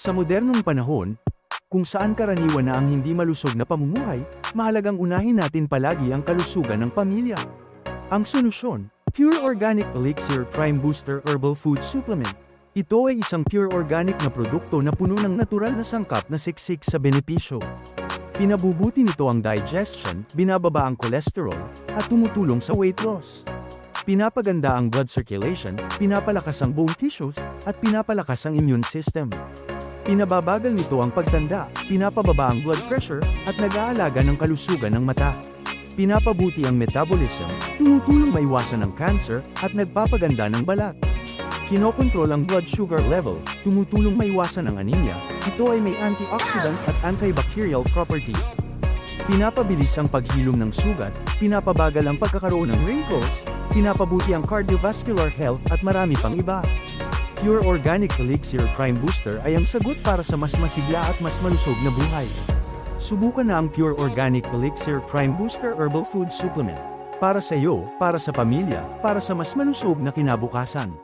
Sa modernong panahon, kung saan karaniwan na ang hindi malusog na pamumuhay, mahalagang unahin natin palagi ang kalusugan ng pamilya. Ang solusyon, Pure Organic Elixir Prime Booster Herbal Food Supplement. Ito ay isang pure organic na produkto na puno ng natural na sangkap na siksik sa benepisyo. Pinabubuti nito ang digestion, binababa ang cholesterol, at tumutulong sa weight loss. Pinapaganda ang blood circulation, pinapalakas ang bone tissues, at pinapalakas ang immune system. Pinababagal nito ang pagtanda, pinapababa ang blood pressure, at nag-aalaga ng kalusugan ng mata. Pinapabuti ang metabolism, tumutulong maiwasan ang cancer, at nagpapaganda ng balat. Kinokontrol ang blood sugar level, tumutulong maiwasan ang anemia, ito ay may antioxidant at antibacterial properties. Pinapabilis ang paghilom ng sugat, pinapabagal ang pagkakaroon ng wrinkles, pinapabuti ang cardiovascular health at marami pang iba. Pure Organic Elixir Prime Booster ay ang sagot para sa mas masigla at mas malusog na buhay. Subukan na ang Pure Organic Elixir Prime Booster Herbal Food Supplement. Para sa iyo, para sa pamilya, para sa mas malusog na kinabukasan.